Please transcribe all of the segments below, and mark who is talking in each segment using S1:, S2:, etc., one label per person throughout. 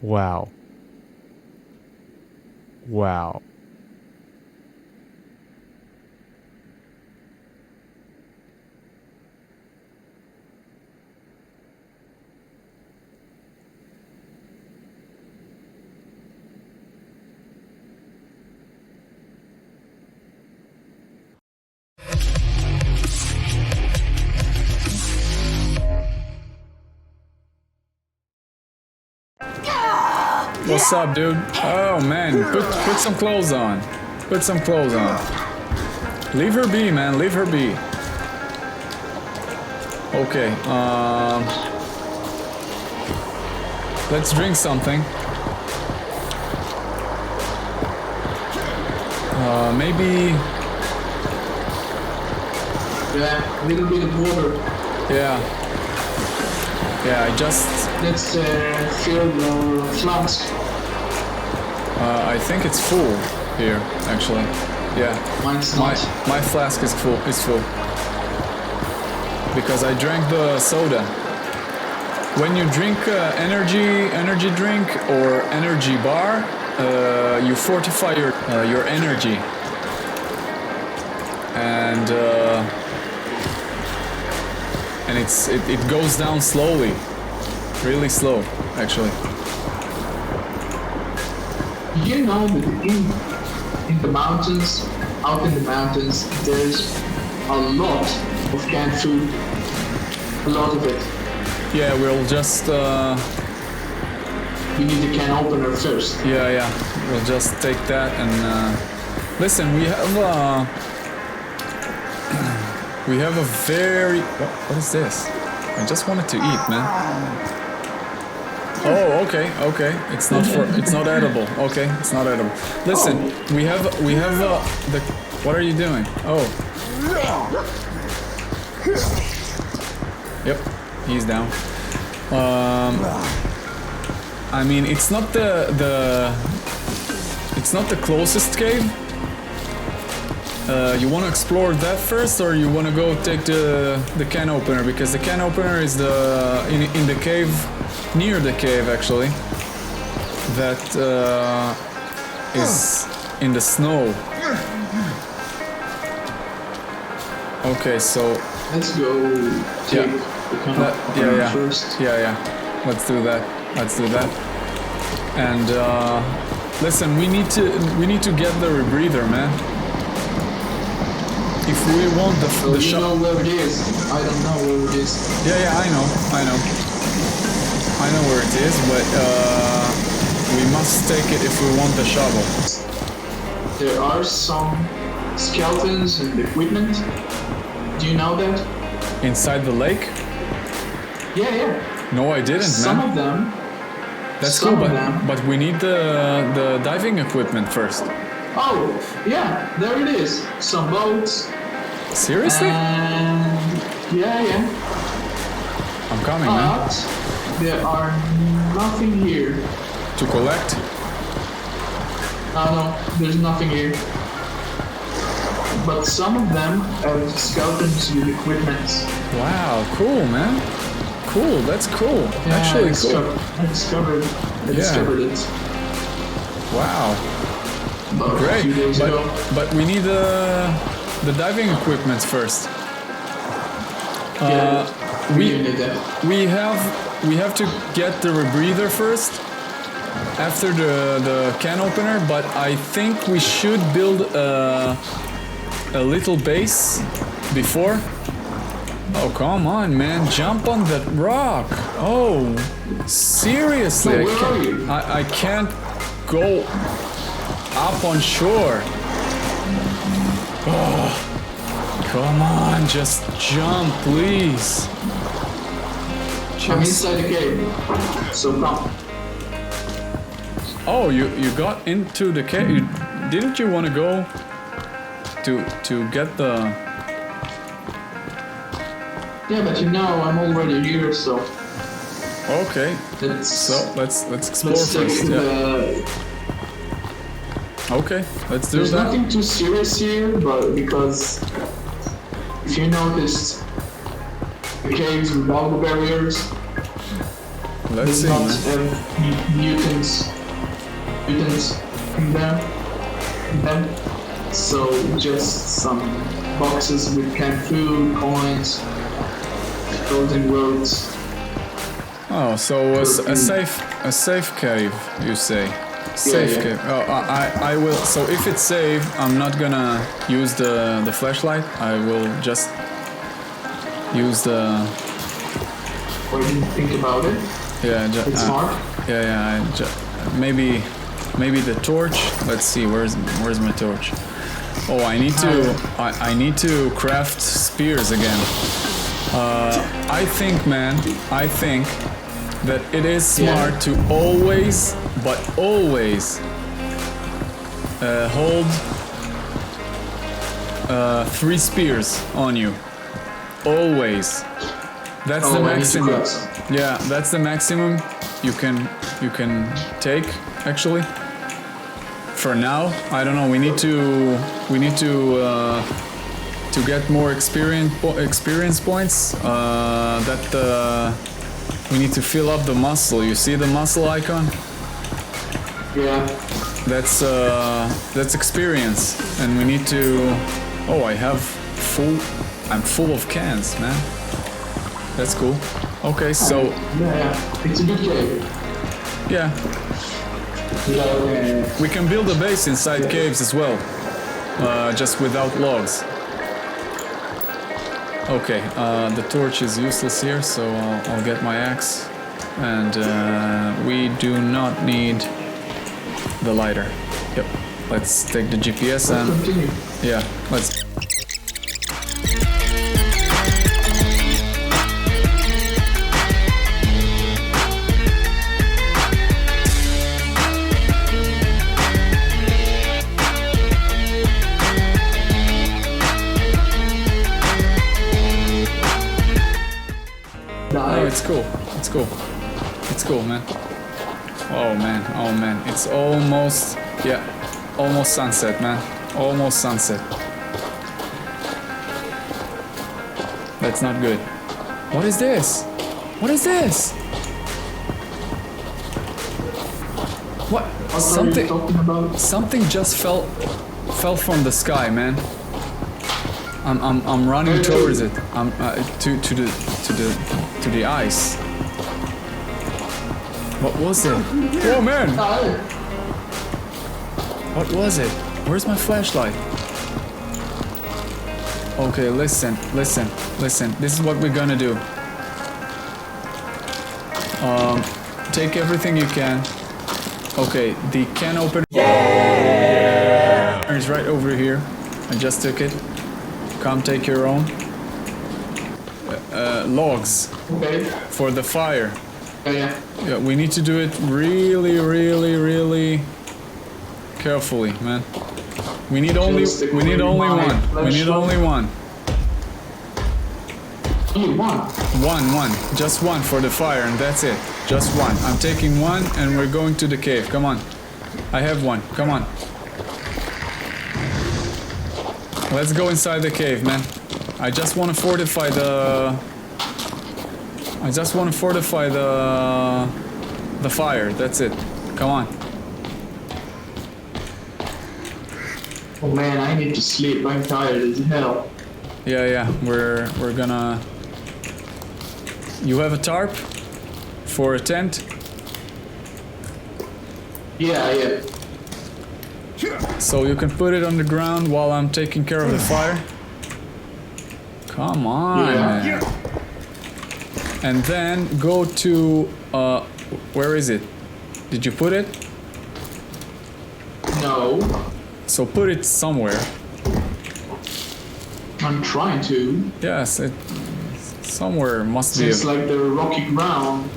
S1: Wow. Wow. What's up, dude? Oh man, put some clothes on. Put some clothes on. Leave her be, man. Leave her be. Okay. Let's drink something. Maybe.
S2: Yeah, a little bit of water.
S1: Yeah. Yeah, I just.
S2: Let's fill the flask.
S1: I think it's full here, actually. Yeah.
S2: Mine's not.
S1: My flask is full. Because I drank the soda. When you drink energy drink or energy bar, you fortify your energy. And it goes down slowly. Really slow, actually.
S2: You know that in the mountains, out in the mountains, there's a lot of canned food. A lot of it.
S1: Yeah, we'll just.
S2: We need the can opener first.
S1: Yeah. We'll just take that and listen. We have a very. What is this? I just wanted to eat, man. Oh, okay. It's not edible. Okay, it's not edible. Listen, we have the. What are you doing? Oh. Yep, he's down. I mean, it's not it's not the closest cave. You want to explore that first, or you want to go take the can opener? Because the can opener is in the cave, near the cave actually. That is in the snow. Okay, so
S2: let's go take the can opener first.
S1: Yeah. Let's do that. And listen, we need to get the rebreather, man. If we want the
S2: you know where it is. I don't know where it is.
S1: Yeah, I know where it is, but we must take it if we want the shovel.
S2: There are some skeletons and equipment. Do you know that?
S1: Inside the lake?
S2: Yeah.
S1: No, I didn't,
S2: Some
S1: man.
S2: of them.
S1: That's cool, but we need the diving equipment first.
S2: Oh, yeah, there it is. Some boats.
S1: Seriously?
S2: Yeah.
S1: I'm coming, man.
S2: But there are nothing here.
S1: To collect?
S2: No, there's nothing here. But some of them have skeletons with equipment.
S1: Wow, cool, man. Cool, that's cool.
S2: Yeah,
S1: Actually, cool.
S2: I discovered it.
S1: Wow.
S2: About
S1: Great,
S2: a few days ago.
S1: but we need the diving equipment first.
S2: We need that.
S1: We have to get the rebreather first, after the can opener. But I think we should build a little base before. Oh, come on, man! Jump on that rock! Oh, seriously? I can't go up on shore. Oh, come on, just jump, please.
S2: I'm inside the cave, so come.
S1: Oh, you got into the cave. Didn't you want to go to get the?
S2: Yeah, but you know I'm already here, so.
S1: Okay. Let's explore first. Okay, let's do that.
S2: There's nothing too serious here, but because if you noticed, the caves with all the barriers.
S1: Let's
S2: There's
S1: see,
S2: not
S1: man.
S2: mutants in there. So just some boxes with canned food, coins, golden roads.
S1: Oh, so a safe cave, you say? Safe cave. Oh, I will. So if it's safe, I'm not gonna use the flashlight. I will just use the.
S2: Or you didn't think about it.
S1: Yeah,
S2: It's smart.
S1: maybe the torch. Let's see. Where's my torch? Oh, I need to craft spears again. I think, man. I think that it is smart to always, but always, hold 3 spears on you. Always. That's the maximum. Yeah, that's the maximum you can take actually. For now, I don't know. We need to get more experience points. We need to fill up the muscle. You see the muscle icon?
S2: Yeah.
S1: That's experience, and we need to. Oh, I'm full of cans, man. That's cool. Okay, so
S2: Yeah, it's a good cave.
S1: yeah, we can build a base inside caves as well, just without logs. Okay, the torch is useless here, so I'll get my axe, and we do not need the lighter. Yep. Let's take the GPS and
S2: Continue.
S1: yeah, let's. Oh, it's cool. It's cool. It's cool, man. Oh man. Oh man. It's almost, yeah, almost sunset, man. Almost sunset. That's not good. What is this? What is this? What?
S2: What are you talking about?
S1: Something just fell from the sky, man. I'm running towards it. I'm to the ice. What was it? Oh man! What was it? Where's my flashlight? Okay, listen. This is what we're gonna do. Take everything you can. Okay, the can opener is right over here. I just took it. Come take your own. Logs for the fire.
S2: Yeah.
S1: Yeah, we need to do it really carefully, man. We need only one. We need only one.
S2: Only one.
S1: One. Just one for the fire, and that's it. Just one. I'm taking one, and we're going to the cave. Come on. I have one. Come on. Let's go inside the cave, man. I just want to fortify the fire. That's it. Come on.
S2: Oh man, I need to sleep. I'm tired as hell.
S1: Yeah. We're gonna. You have a tarp for a tent?
S2: Yeah.
S1: So you can put it on the ground while I'm taking care of the fire? Come on, man. And then go to, where is it? Did you put it?
S2: No.
S1: So put it somewhere.
S2: I'm trying to.
S1: Yes, somewhere must be.
S2: It's like the rocky ground.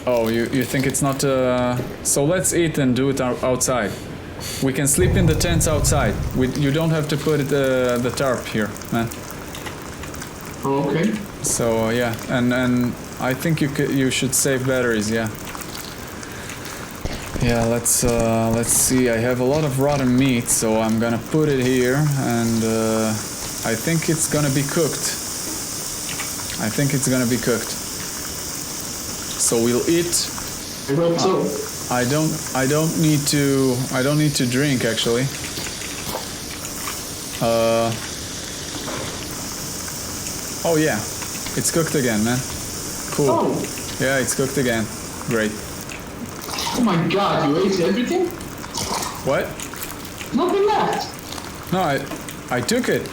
S1: Oh, you think it's not, so let's eat and do it outside. We can sleep in the tents outside. You don't have to put the tarp here, man.
S2: Okay.
S1: So yeah, and I think you should save batteries. Yeah. Yeah. Let's see. I have a lot of rotten meat, so I'm gonna put it here, and I think it's gonna be cooked. So we'll eat.
S2: I hope so.
S1: I don't need to drink actually. Oh yeah, it's cooked again, man. Cool.
S2: Oh.
S1: Yeah, it's cooked again. Great.
S2: Oh my god, you ate everything?
S1: What?
S2: Nothing left.
S1: No, I took it.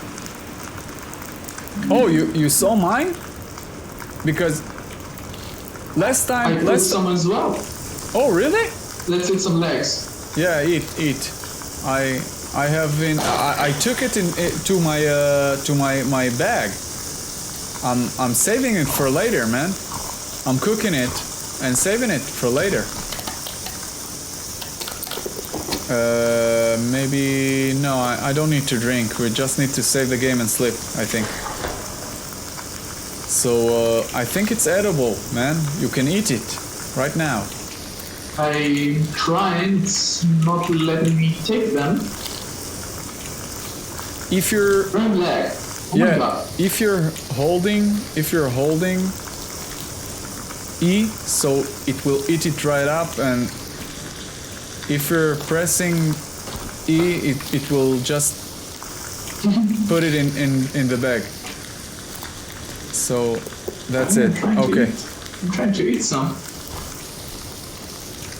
S1: Oh, you saw mine? Because last
S2: I
S1: time,
S2: put some as well.
S1: oh really?
S2: Let's eat some legs.
S1: Yeah, eat. I have been. I took it to my bag. I'm saving it for later, man. I'm cooking it and saving it for later. Maybe no. I don't need to drink. We just need to save the game and sleep, I think. So I think it's edible, man. You can eat it right now.
S2: I'm trying. It's not letting me take them.
S1: If you're
S2: One leg. Oh my
S1: yeah,
S2: god.
S1: if you're holding E, so it will eat it right up, and if you're pressing E, it will just put it in the bag. So that's it. Okay.
S2: I'm trying to eat some.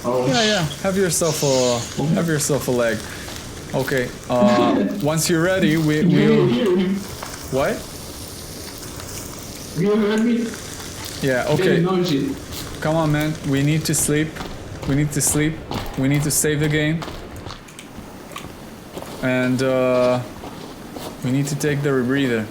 S2: Oh.
S1: Yeah. Have yourself a leg. Okay. Once you're ready, we'll.
S2: Hear him.
S1: What?
S2: You heard me?
S1: Yeah.
S2: Getting
S1: Okay.
S2: noisy.
S1: Come on, man. We need to sleep. We need to sleep. We need to save the game. And we need to take the rebreather.